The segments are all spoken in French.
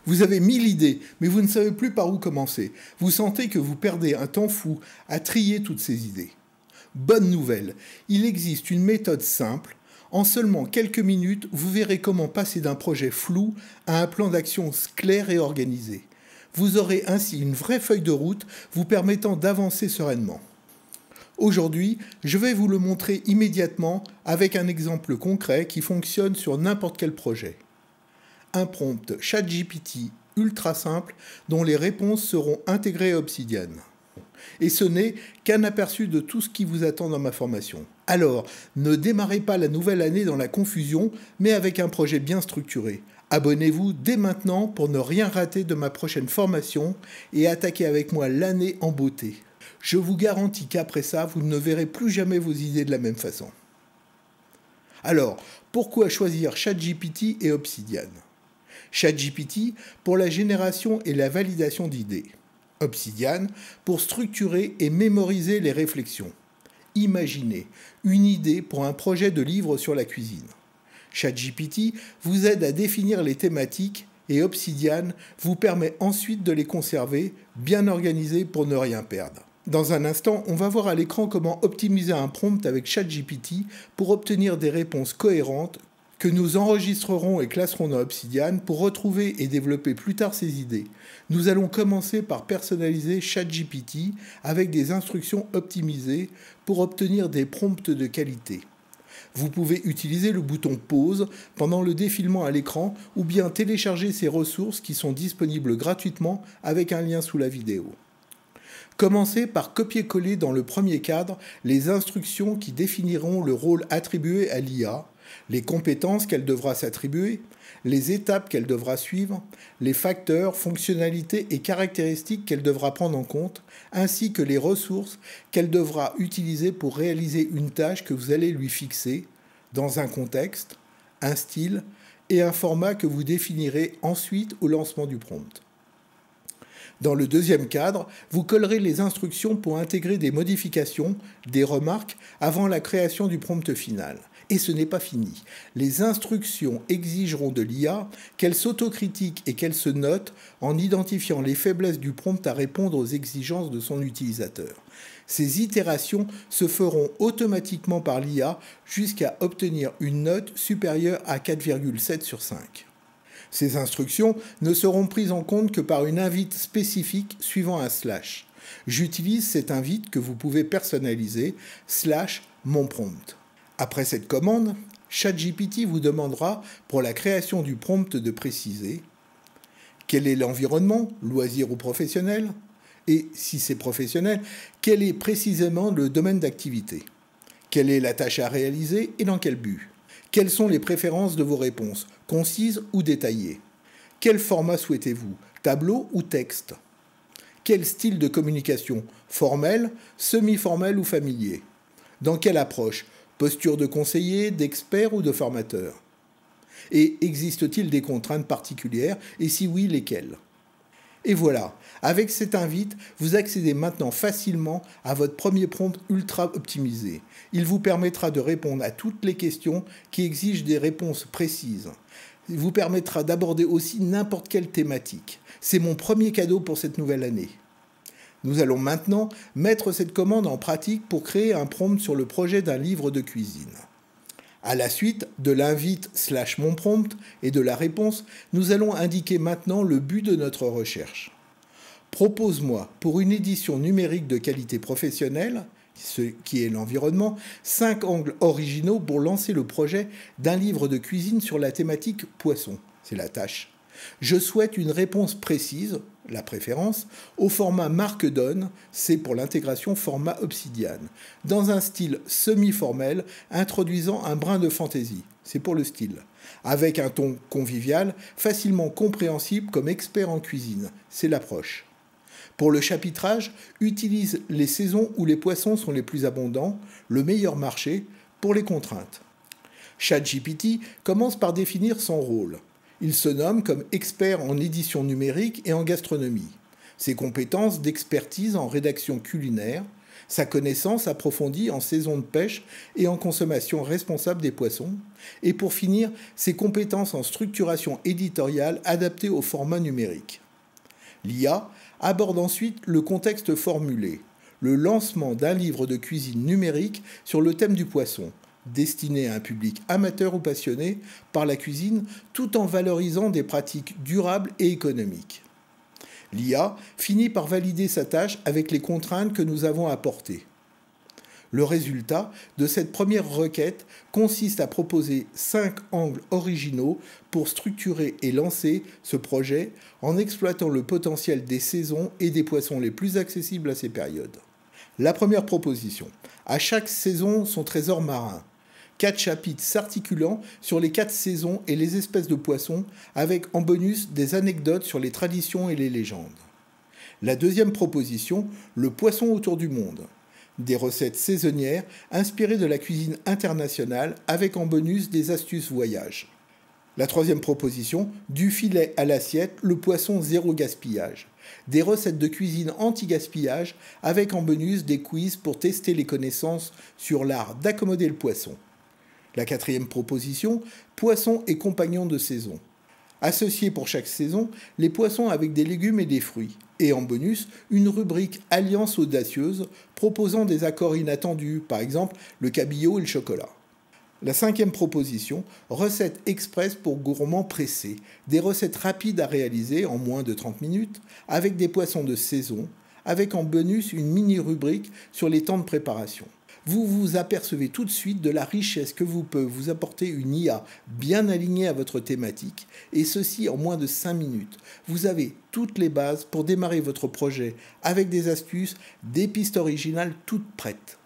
Vous avez 1000 idées, mais vous ne savez plus par où commencer. Vous sentez que vous perdez un temps fou à trier toutes ces idées. Bonne nouvelle, il existe une méthode simple. En seulement quelques minutes, vous verrez comment passer d'un projet flou à un plan d'action clair et organisé. Vous aurez ainsi une vraie feuille de route vous permettant d'avancer sereinement. Aujourd'hui, je vais vous le montrer immédiatement avec un exemple concret qui fonctionne sur n'importe quel projet. Un prompt ChatGPT ultra simple dont les réponses seront intégrées à Obsidian. Et ce n'est qu'un aperçu de tout ce qui vous attend dans ma formation. Alors, ne démarrez pas la nouvelle année dans la confusion, mais avec un projet bien structuré. Abonnez-vous dès maintenant pour ne rien rater de ma prochaine formation et attaquez avec moi l'année en beauté. Je vous garantis qu'après ça, vous ne verrez plus jamais vos idées de la même façon. Alors, pourquoi choisir ChatGPT et Obsidian ? ChatGPT pour la génération et la validation d'idées. Obsidian pour structurer et mémoriser les réflexions. Imaginez une idée pour un projet de livre sur la cuisine. ChatGPT vous aide à définir les thématiques et Obsidian vous permet ensuite de les conserver bien organisés pour ne rien perdre. Dans un instant, on va voir à l'écran comment optimiser un prompt avec ChatGPT pour obtenir des réponses cohérentes que nous enregistrerons et classerons dans Obsidian pour retrouver et développer plus tard ces idées. Nous allons commencer par personnaliser ChatGPT avec des instructions optimisées pour obtenir des prompts de qualité. Vous pouvez utiliser le bouton pause pendant le défilement à l'écran ou bien télécharger ces ressources qui sont disponibles gratuitement avec un lien sous la vidéo. Commencez par copier-coller dans le premier cadre les instructions qui définiront le rôle attribué à l'IA, les compétences qu'elle devra s'attribuer, les étapes qu'elle devra suivre, les facteurs, fonctionnalités et caractéristiques qu'elle devra prendre en compte, ainsi que les ressources qu'elle devra utiliser pour réaliser une tâche que vous allez lui fixer, dans un contexte, un style et un format que vous définirez ensuite au lancement du prompt. Dans le deuxième cadre, vous collerez les instructions pour intégrer des modifications, des remarques, avant la création du prompt final. Et ce n'est pas fini. Les instructions exigeront de l'IA qu'elle s'autocritique et qu'elle se note en identifiant les faiblesses du prompt à répondre aux exigences de son utilisateur. Ces itérations se feront automatiquement par l'IA jusqu'à obtenir une note supérieure à 4,7 sur 5. Ces instructions ne seront prises en compte que par une invite spécifique suivant un slash. J'utilise cette invite que vous pouvez personnaliser, /monprompt. Après cette commande, ChatGPT vous demandera pour la création du prompt de préciser quel est l'environnement, loisir ou professionnel, et si c'est professionnel, quel est précisément le domaine d'activité, quelle est la tâche à réaliser et dans quel but. Quelles sont les préférences de vos réponses, concises ou détaillées? Quel format souhaitez-vous, tableau ou texte? Quel style de communication, formel, semi-formel ou familier? Dans quelle approche, posture de conseiller, d'expert ou de formateur? Et existe-t-il des contraintes particulières, et si oui, lesquelles? Et voilà, avec cette invite, vous accédez maintenant facilement à votre premier prompt ultra optimisé. Il vous permettra de répondre à toutes les questions qui exigent des réponses précises. Il vous permettra d'aborder aussi n'importe quelle thématique. C'est mon premier cadeau pour cette nouvelle année. Nous allons maintenant mettre cette commande en pratique pour créer un prompt sur le projet d'un livre de cuisine. À la suite de l'invite /monprompt et de la réponse, nous allons indiquer maintenant le but de notre recherche. Propose-moi, pour une édition numérique de qualité professionnelle, ce qui est l'environnement, 5 angles originaux pour lancer le projet d'un livre de cuisine sur la thématique poisson. C'est la tâche. Je souhaite une réponse précise, la préférence, au format Markdown, c'est pour l'intégration format Obsidian, dans un style semi-formel introduisant un brin de fantaisie, c'est pour le style, avec un ton convivial, facilement compréhensible comme expert en cuisine, c'est l'approche. Pour le chapitrage, utilise les saisons où les poissons sont les plus abondants, le meilleur marché, pour les contraintes. ChatGPT commence par définir son rôle. Il se nomme comme expert en édition numérique et en gastronomie. Ses compétences d'expertise en rédaction culinaire, sa connaissance approfondie en saison de pêche et en consommation responsable des poissons, et pour finir, ses compétences en structuration éditoriale adaptées au format numérique. L'IA aborde ensuite le contexte formulé, le lancement d'un livre de cuisine numérique sur le thème du poisson, destiné à un public amateur ou passionné par la cuisine, tout en valorisant des pratiques durables et économiques. L'IA finit par valider sa tâche avec les contraintes que nous avons apportées. Le résultat de cette première requête consiste à proposer 5 angles originaux pour structurer et lancer ce projet en exploitant le potentiel des saisons et des poissons les plus accessibles à ces périodes. La première proposition. À chaque saison, son trésor marin. 4 chapitres s'articulant sur les 4 saisons et les espèces de poissons, avec en bonus des anecdotes sur les traditions et les légendes. La deuxième proposition, le poisson autour du monde. Des recettes saisonnières inspirées de la cuisine internationale, avec en bonus des astuces voyage. La troisième proposition, du filet à l'assiette, le poisson zéro gaspillage. Des recettes de cuisine anti-gaspillage, avec en bonus des quiz pour tester les connaissances sur l'art d'accommoder le poisson. La quatrième proposition, poissons et compagnons de saison. Associés pour chaque saison, les poissons avec des légumes et des fruits. Et en bonus, une rubrique Alliance audacieuse proposant des accords inattendus, par exemple le cabillaud et le chocolat. La cinquième proposition, recettes express pour gourmands pressés. Des recettes rapides à réaliser en moins de 30 minutes, avec des poissons de saison, avec en bonus une mini-rubrique sur les temps de préparation. Vous vous apercevez tout de suite de la richesse que peut vous apporter une IA bien alignée à votre thématique, et ceci en moins de 5 minutes. Vous avez toutes les bases pour démarrer votre projet avec des astuces, des pistes originales toutes prêtes.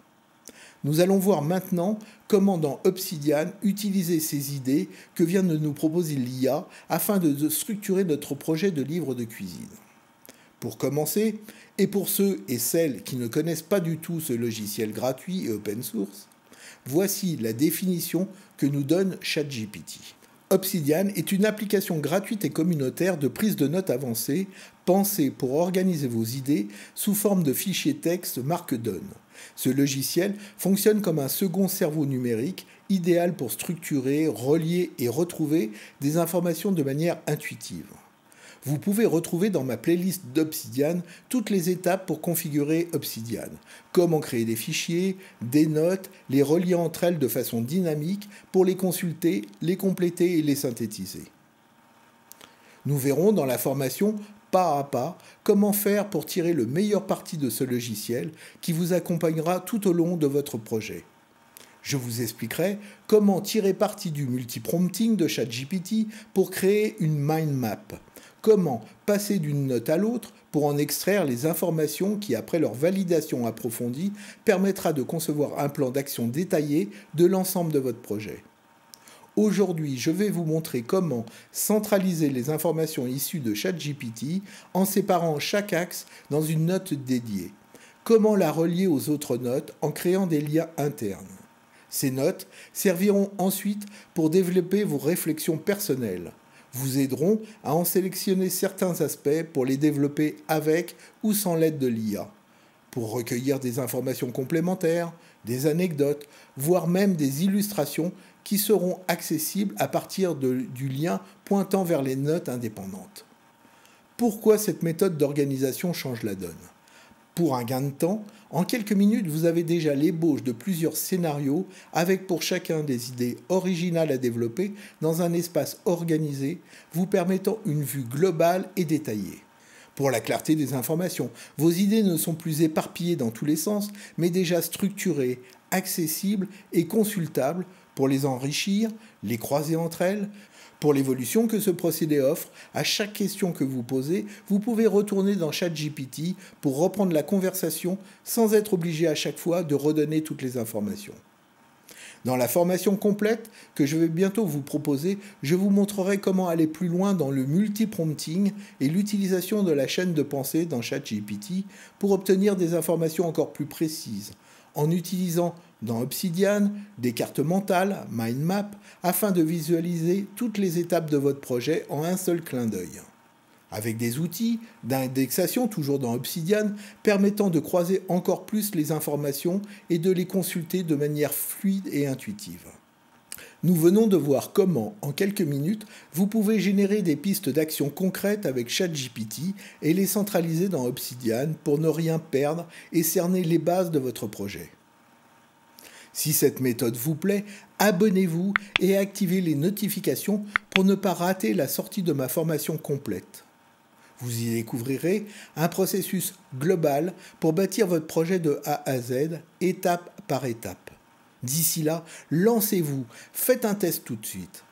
Nous allons voir maintenant comment dans Obsidian utiliser ces idées que vient de nous proposer l'IA afin de structurer notre projet de livre de cuisine. Pour commencer, et pour ceux et celles qui ne connaissent pas du tout ce logiciel gratuit et open source, voici la définition que nous donne ChatGPT. Obsidian est une application gratuite et communautaire de prise de notes avancée, pensée pour organiser vos idées sous forme de fichiers texte Markdown. Ce logiciel fonctionne comme un second cerveau numérique, idéal pour structurer, relier et retrouver des informations de manière intuitive. Vous pouvez retrouver dans ma playlist d'Obsidian toutes les étapes pour configurer Obsidian. Comment créer des fichiers, des notes, les relier entre elles de façon dynamique pour les consulter, les compléter et les synthétiser. Nous verrons dans la formation pas à pas comment faire pour tirer le meilleur parti de ce logiciel qui vous accompagnera tout au long de votre projet. Je vous expliquerai comment tirer parti du multiprompting de ChatGPT pour créer une mind map. Comment passer d'une note à l'autre pour en extraire les informations qui, après leur validation approfondie, permettra de concevoir un plan d'action détaillé de l'ensemble de votre projet. Aujourd'hui, je vais vous montrer comment centraliser les informations issues de ChatGPT en séparant chaque axe dans une note dédiée. Comment la relier aux autres notes en créant des liens internes. Ces notes serviront ensuite pour développer vos réflexions personnelles. Vous aideront à en sélectionner certains aspects pour les développer avec ou sans l'aide de l'IA, pour recueillir des informations complémentaires, des anecdotes, voire même des illustrations qui seront accessibles à partir du lien pointant vers les notes indépendantes. Pourquoi cette méthode d'organisation change la donne ? Pour un gain de temps, en quelques minutes, vous avez déjà l'ébauche de plusieurs scénarios avec pour chacun des idées originales à développer dans un espace organisé, vous permettant une vue globale et détaillée. Pour la clarté des informations, vos idées ne sont plus éparpillées dans tous les sens, mais déjà structurées, accessibles et consultables pour les enrichir, les croiser entre elles. Pour l'évolution que ce procédé offre, à chaque question que vous posez, vous pouvez retourner dans ChatGPT pour reprendre la conversation sans être obligé à chaque fois de redonner toutes les informations. Dans la formation complète que je vais bientôt vous proposer, je vous montrerai comment aller plus loin dans le multiprompting et l'utilisation de la chaîne de pensée dans ChatGPT pour obtenir des informations encore plus précises, en utilisant dans Obsidian des cartes mentales, mind map, afin de visualiser toutes les étapes de votre projet en un seul clin d'œil. avec des outils d'indexation, toujours dans Obsidian, permettant de croiser encore plus les informations et de les consulter de manière fluide et intuitive. Nous venons de voir comment, en quelques minutes, vous pouvez générer des pistes d'action concrètes avec ChatGPT et les centraliser dans Obsidian pour ne rien perdre et cerner les bases de votre projet. Si cette méthode vous plaît, abonnez-vous et activez les notifications pour ne pas rater la sortie de ma formation complète. Vous y découvrirez un processus global pour bâtir votre projet de A à Z, étape par étape. D'ici là, lancez-vous, faites un test tout de suite.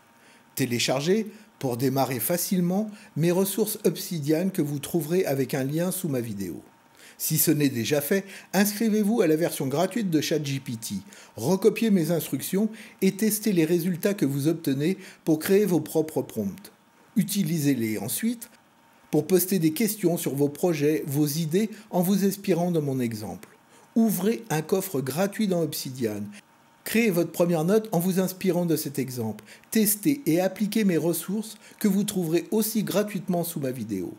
Téléchargez, pour démarrer facilement, mes ressources Obsidian que vous trouverez avec un lien sous ma vidéo. Si ce n'est déjà fait, inscrivez-vous à la version gratuite de ChatGPT, recopiez mes instructions et testez les résultats que vous obtenez pour créer vos propres prompts. Utilisez-les ensuite pour poster des questions sur vos projets, vos idées en vous inspirant de mon exemple. Ouvrez un coffre gratuit dans Obsidian. Créez votre première note en vous inspirant de cet exemple. Testez et appliquez mes ressources que vous trouverez aussi gratuitement sous ma vidéo.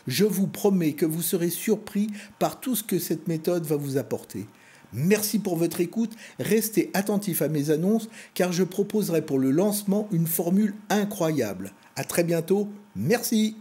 Je vous promets que vous serez surpris par tout ce que cette méthode va vous apporter. Merci pour votre écoute, restez attentifs à mes annonces car je proposerai pour le lancement une formule incroyable. À très bientôt, merci.